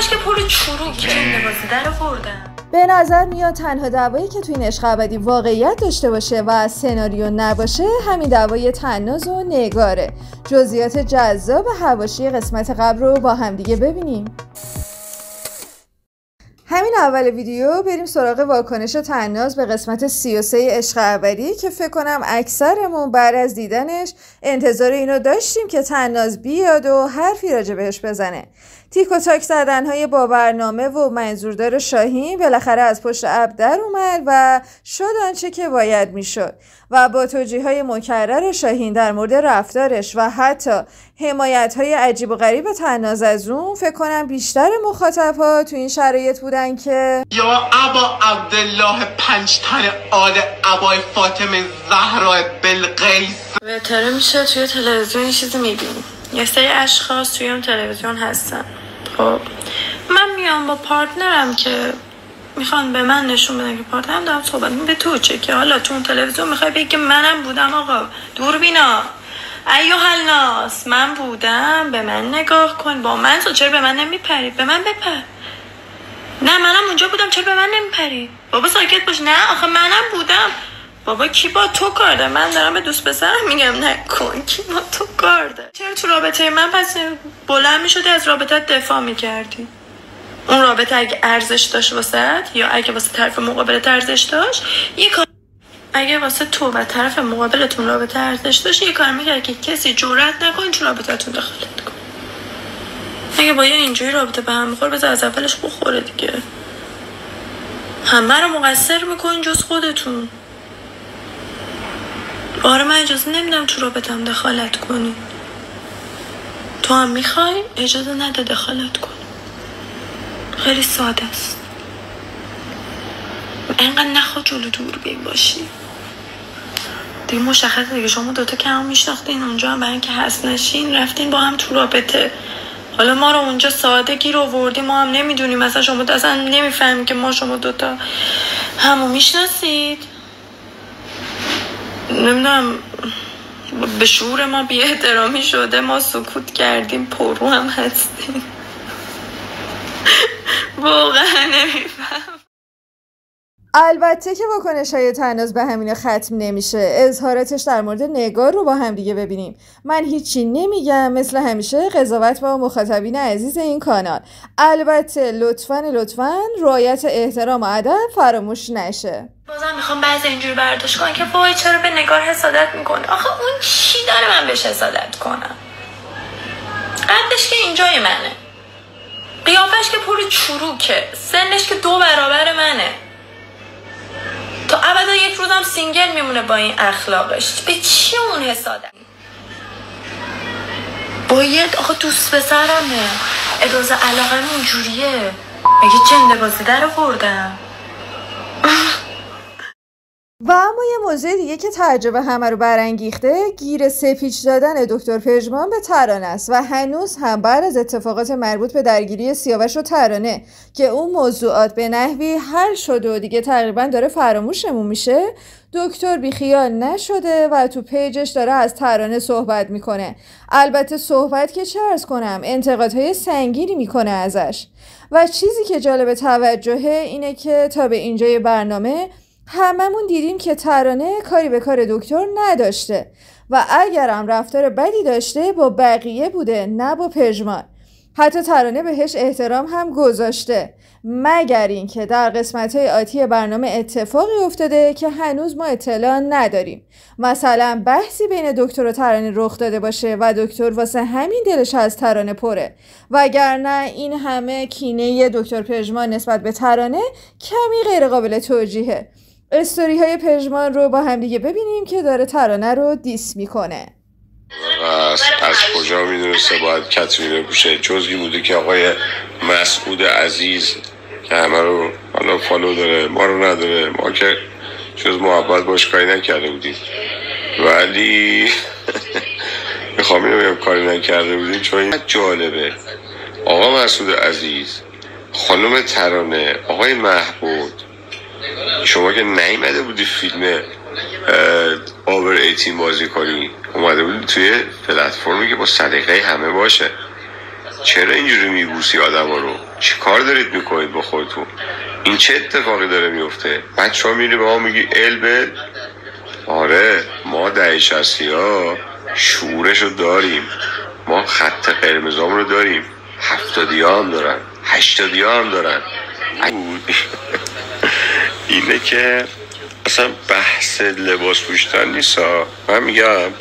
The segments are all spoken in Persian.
قیافش که پر چروک لباسی در بردن. به نظر میاد تنها دعوایی که توی این عشق ابدی واقعیت داشته باشه و سناریو نباشه همین دعوای تناز و نگاره. جزئیات جذاب حواشی قسمت قبل رو با همدیگه ببینیم. همین اول ویدیو بریم سراغ واکنش تناز به قسمت 33 عشق ابدی که فکر کنم اکثرمون بعد از دیدنش انتظار اینو داشتیم که تناز بیاد و حرفی راجع بهش بزنه. تیک و تاک زدن‌های با برنامه و منظوردار شاهین بالاخره از پشت ابر در اومد و شد آنچه که باید میشد و با توجیه‌های مکرر شاهین در مورد رفتارش و حتی حمایت‌های عجیب و غریب تناز از اون فکر کنم بیشتر مخاطب‌ها تو این شرایط بودن که یا ابا عبدالله پنج تن آل ابای فاطمه زهرا بلقیس بهتره میشه توی تلویزیون چیزی میبینیم. یه سری اشخاص توی اون تلویزیون هستن. خب من میام با پارتنرم که میخوان به من نشون بدن که پارتنرم دارم صحبت به تو چه که حالا تو اون تلویزیون میخوای بگی که منم بودم. آقا دوربینا ایوه الناس من بودم، به من نگاه کن، با من چرا به من نمیپری؟ به من بپر. نه منم اونجا بودم، چرا به من نمیپری؟ بابا ساکت باش. نه آخه منم بودم. بابا کی با تو کار داره؟ من دارم به دوست پسرم میگم نکن. کی با تو کار داره؟ چرا تو رابطه من پس بلند میشدی از رابطه دفاع میکردی؟ اون رابطه اگه ارزش داشت واسط یا اگه واسه طرف مقابلت ارزش داشت یه کار، اگه واسه تو و طرف مقابلتون رابطه ارزش داشت یه کار میکرد که کسی جرئت نکنه تو رابطه‌تون دخالت کنه. اگه با یه اینجوری رابطه به هم بخوره بذار از اولش بخوره دیگه. همه رو مقصر میکنین جز خودتون. آره من اجازه نمیدم تو رابطه‌ام دخالت کنی. تو هم میخوای اجازه نده دخالت کنی. خیلی ساده است. اینقدر نخواه جلو دوربین باشی. دیگه مشخصه دیگه شما دوتا که هم میشناختین اونجا هم برای اینکه هست نشین رفتین با هم تو رابطه. حالا ما رو اونجا ساده گیر آوردیم، ما هم نمیدونیم مثلا شما اصلا نمیفهمیم که ما شما دوتا همو میشناسید. نمیدونم به شعور ما بی احترامی شده، ما سکوت کردیم، پرو هم هستیم. واقعا نمیفهم. البته که واکنش‌های تناز به همین ختم نمیشه. اظهاراتش در مورد نگار رو با هم دیگه ببینیم. من هیچی نمیگم، مثل همیشه قضاوت با مخاطبین عزیز این کانال. البته لطفاً رعایت احترام و ادب فراموش نشه. بازم میخوام بعضی اینجوری برداشت کنن که وای چرا به نگار حسادت میکنه. آخه اون چی داره من بهش حسادت کنم؟ قدش که اینجای منه، قیافش که پر چروکه، سنش که 2 برابر منه، تا ابدا یک روزم سینگل میمونه با این اخلاقش. به چی اون حسادت؟ باید آخه دوست پسرمه، ابراز علاقم اینجوریه، مگه جنده بازی در بردم؟ و اما یه موضوع دیگه که تعجب همه رو برانگیخته گیر سپیچ دادن دکتر پژمان به ترانه است و هنوز هم بعد از اتفاقات مربوط به درگیری سیاوش و ترانه که اون موضوعات به نحوی حل شده و دیگه تقریبا داره فراموشمون میشه، دکتر بیخیال نشده و تو پیجش داره از ترانه صحبت میکنه. البته صحبت که چه عرض کنم، انتقادهای سنگینی میکنه ازش. و چیزی که جالب توجهه اینه که تا به اینجای برنامه هممون دیدیم که ترانه کاری به کار دکتر نداشته و اگرم رفتار بدی داشته با بقیه بوده نه با پژمان. حتی ترانه بهش احترام هم گذاشته، مگر اینکه در قسمت‌های آتی برنامه اتفاقی افتاده که هنوز ما اطلاع نداریم. مثلا بحثی بین دکتر و ترانه رخ داده باشه و دکتر واسه همین دلش از ترانه پره، وگرنه این همه کینه دکتر پژمان نسبت به ترانه کمی غیر قابل توجیهه. استوری های پژمان رو با هم دیگه ببینیم که داره ترانه رو دیس میکنه. از کجا میدونسته باید کتری بپوشه؟ جزئی بوده که آقای مسعود عزیز که همه رو حالا فالو داره، ما رو نداره، ما که جز محبت باش کاری نکرده بودیم، ولی میخوام اینو بگم کاری نکرده بودیم چون این جالبه. آقا مسعود عزیز، خانم ترانه، آقای محبود، شما که نیومده بودی فیلم آور 18 بازی کنی، اومده بودی توی پلتفرمی که با سلیقه همه باشه. چرا اینجوری میبوسی آدما رو؟ چی کار دارید میکنید با خودتون؟ این چه اتفاقی داره میفته؟ بچه ها میری به ما میگی البل. آره ما دهه 60ها شعورشو داریم، ما خط قرمزام رو داریم، 70 هم دارن، 80 هم دارن. اینه که اصلا بحث لباس پوشیدن نیست. من میگم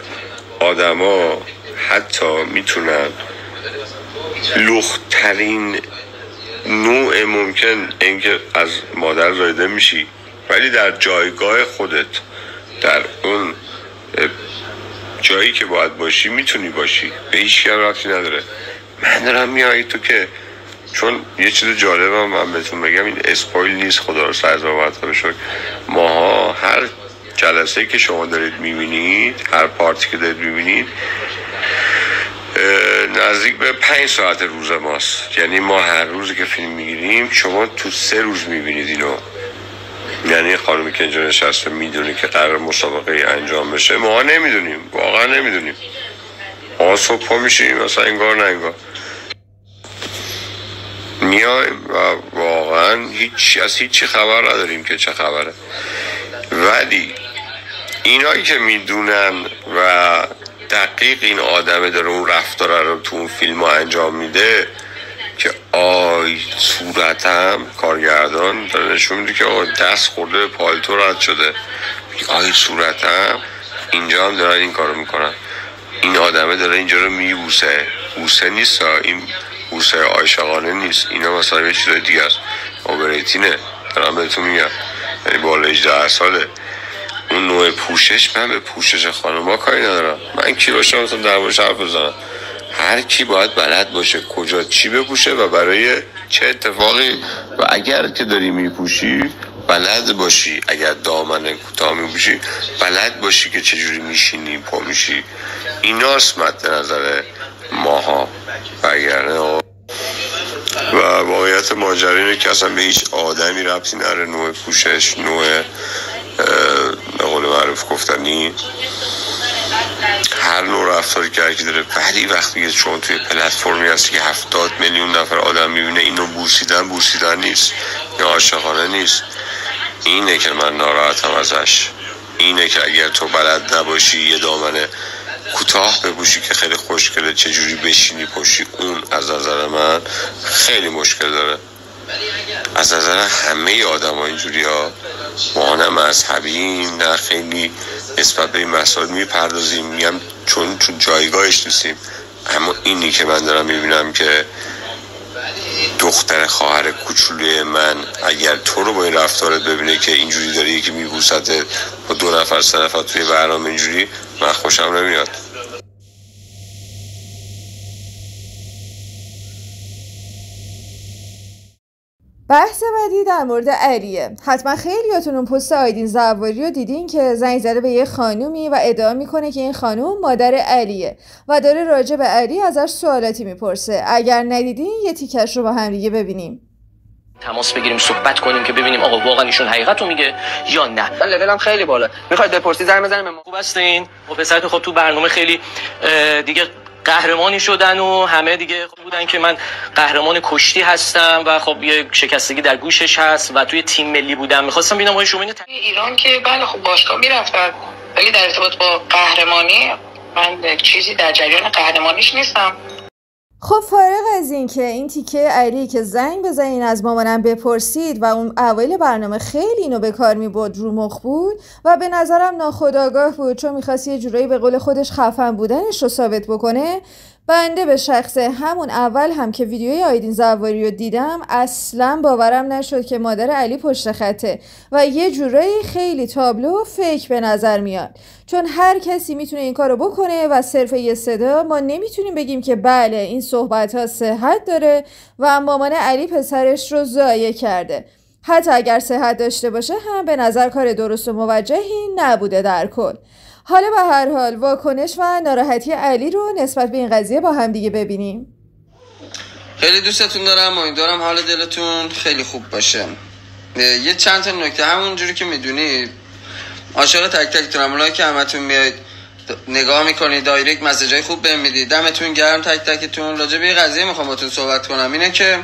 آدما حتی میتونن لخت‌ترین نوع ممکن اینکه از مادر زایده میشی، ولی در جایگاه خودت، در اون جایی که باید باشی میتونی باشی، به هیچ کم ربطی نداره. من دارم میایی تو که چون یه چیز جالبه من بهتون بگم، این اسپویل نیست، خدا رو سرزاوت بشک. ماها هر جلسه که شما دارید میبینید، هر پارتی که دارید میبینید نزدیک به 5 ساعت روز ماست. یعنی ما هر روزی که فیلم میگیریم شما تو 3 روز میبینید اینو. یعنی خانمی که اینجا نشسته میدونه که قرار مسابقه انجام بشه، ما نمیدونیم، واقعا نمیدونیم. ما صبح پا میشیم مثلا انگار نه انگار میایم و واقعا از هیچی خبر نداریم که چه خبره. ولی اینایی که میدونن و دقیق این آدمه داره اون رفتاره رو تو اون فیلم ها انجام میده که آی صورتم، کارگردان داره نشون میده که دست خورده پالتو رد شده، آی صورتم، اینجا هم دارن این کارو میکنن. این آدمه داره اینجا رو میبوسه، بوسه نیست، این بوسه عاشقانه نیست، اینا مثلا یه چیز دیگه است، اوبریتینه. دارم بهتون میگم، یعنی بالا 18 ساله. اون نوع پوشش، من به پوشش خانوما کاری ندارم. من کی باشم مثلا در موردش حرف بزنم؟ هر کی باید بلد باشه کجا چی بپوشه و برای چه اتفاقی، و اگر که داری میپوشی بلد باشی، اگر دامن کوتاه میپوشی بلد باشی که چجوری میشینی، پا میشی. ایناست مد نظر ماها. وگرنه و واقعیت ماجرا اینه که اصلا به هیچ آدمی ربطی نداره نوع پوشش، نوع به قول معروف گفتنی، هر نوع رفتاری که هرکی داره. ولی وقتی که شما توی پلتفرمی هستی که 70 میلیون نفر آدم میبینه، اینو بوسیدن نیست یا عاشقانه نیست. اینه که من ناراحتم ازش. اینه که اگر تو بلد نباشی یه دامن کوتاه بپوشی که خیلی خوشگله، چجوری بشینی پشتی اون، از نظر من خیلی مشکل داره. از نظر همه آدم ها اینجوری ها. ما نه مذهبیم نه خیلی نسبت به این مسائل میپردازیم، میگم چون جایگاهش نیستیم. اما اینی که من دارم میبینم که دختر خواهر کوچولوی من اگر تو رو با این رفتارت ببینه که اینجوری داری یکی میبوسته با 2 نفر 3 نفر توی برنامه اینجوری، من خوشم نمیاد. بحث بعدی در مورد علیه. حتما خیلیاتون اون پست آیدین زواری رو دیدین که زنگ زده به یه خانومی و ادعا میکنه که این خانوم مادر علیه و داره راجع به علی ازش سوالاتی میپرسه. اگر ندیدین یه تیکش رو با هم دیگه ببینیم. تماس بگیریم صحبت کنیم که ببینیم آقا واقعا ایشون حقیقت رو میگه یا نه. من لولم خیلی بالا. میخواید بپرسید زنگ بزنیم؟ خوب هستین؟ و پسرتون خب تو برنامه خیلی دیگه قهرمانی شدن و همه دیگه بودن که من قهرمان کشتی هستم و خب یه شکستگی در گوشش هست و توی تیم ملی بودم. می‌خواستم ببینم آقای شومینه ایران که بله خب باشگاه میرفتن، ولی در ارتباط با قهرمانی من چیزی در جریان قهرمانیش نیستم. خب فارغ از این که این تیکه علی که زنگ بزنین از مامانم بپرسید و اون اوایل برنامه خیلی اینو به کار میبرد، رو مخ بود و به نظرم ناخودآگاه بود چون میخواست یه جورایی به قول خودش خفن بودنش رو ثابت بکنه. بنده به شخص همون اول هم که ویدیوی آیدین زواری رو دیدم اصلا باورم نشد که مادر علی پشت خطه و یه جورایی خیلی تابلو فیک به نظر میاد، چون هر کسی میتونه این کارو بکنه و صرف یه صدا ما نمیتونیم بگیم که بله این صحبت ها صحت داره و مامان علی پسرش رو ضایع کرده. حتی اگر صحت داشته باشه هم به نظر کار درست و موجهی نبوده در کل. حالا به هر حال واکنش و ناراحتی علی رو نسبت به این قضیه با هم دیگه ببینیم. خیلی دوستتون دارم، امیدوارم حال دلتون خیلی خوب باشه. یه چند تا نکته، همون جوری که میدونید عاشق تک تک تونم، اونایی که همتون میاید نگاه میکنید، دایرکت مسیجای خوب بهم میدید. دمتون گرم تک تکتون. راجع به یه قضیه میخوام باتون صحبت کنم، اینه که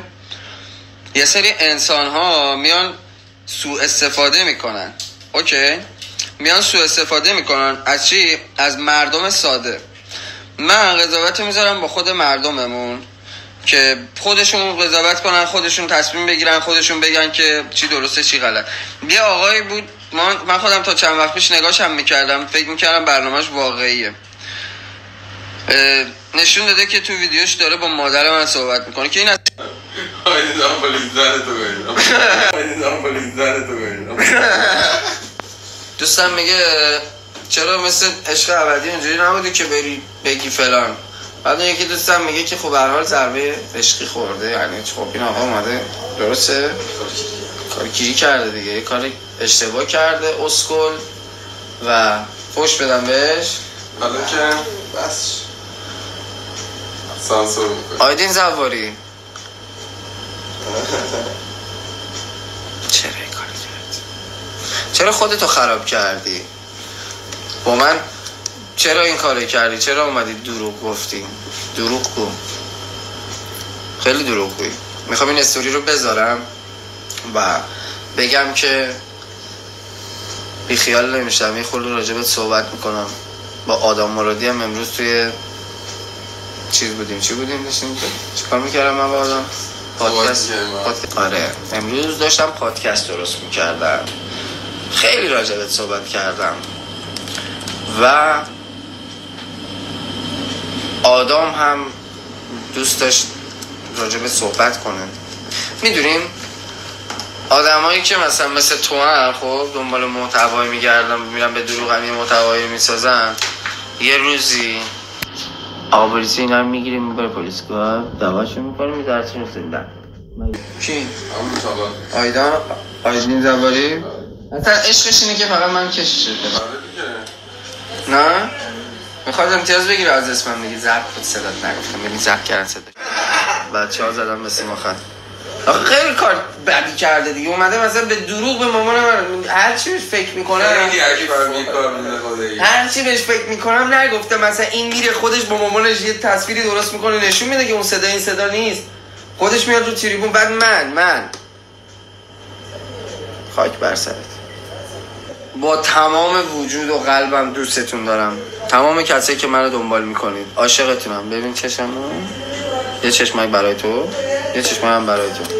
یه سری انسان ها میان سوء استفاده میکنن. اوکی؟ میان سوء استفاده میکنن از چی؟ از مردم ساده. من قضاوت میذارم با خود مردممون که خودشون قضاوت کنن، خودشون تصمیم بگیرن، خودشون بگن که چی درسته چی غلط. یه آقایی بود، من خودم تا چند وقت پیش نگاش هم میکردم، فکر میکردم برنامهش واقعیه. نشون داده که تو ویدیوش داره با مادر من صحبت میکنه که این از دوستم میگه چرا مثل عشق ابدی اونجوری نبودی که بری بگی فلان. بعد یکی دوستم میگه که خب به هر حال ضربه عشقی خورده، یعنی خب این آقا اومده درسته کاری گیری کرده دیگه، یه کار اشتباه کرده اسکل و فوش بدم بهش. حالا که بس سانسور میکنه. آیدین زواری چرا این کاری کردی؟ چرا خودتو خراب کردی؟ با من چرا این کاری کردی؟ چرا اومدی دروغ گفتی؟ دروغ گو، خیلی دروغ گویی. میخوام این استوری رو بذارم و بگم که بی خیال نمیشم، یه خورده راجبت صحبت میکنم. با آدم مرادی هم امروز توی چی بودیم داشتیم چیکار میکردم من با آدم؟ پادکست. آره امروز داشتم پادکست درست میکردم، خیلی راجبت صحبت کردم و آدم هم دوست داشت راجبت صحبت کنه. میدونیم آدمایی که مثل تو هم خب دنبال محتوایی میگردن، میرن به دروغ هم یه محتوایی میسازن، یه روزی آبریسی اینا رو میگیریم میبره پلیسگاه، دعواشون میکنیم میذارتشون زندان. کی؟ آیدین زواری؟ اصلا عشقش اینه که فقط من کشش کنم. نه؟ میخواد امتیاز بگیره از اسمم، میگی زب خود صدات نگفتم، میگی زب کردن صدات. بچه ها زدن به سیما خط. آخه خیلی کار بدی کرده دیگه، اومده مثلا به دروغ به مامان من هر چی بهش فکر میکنم هر چی بهش فکر میکنم نگفته. مثلا این میره خودش با مامانش یه تصویری درست میکنه نشون میده که اون صدا این صدا نیست، خودش میاد رو تریبون. بعد من خاک بر سرت، با تمام وجود و قلبم دوستتون دارم، تمام کسایی که منو دنبال میکنید عاشقتونم. ببین چشمم، یه چشمک برای تو، یه چشمک برای تو.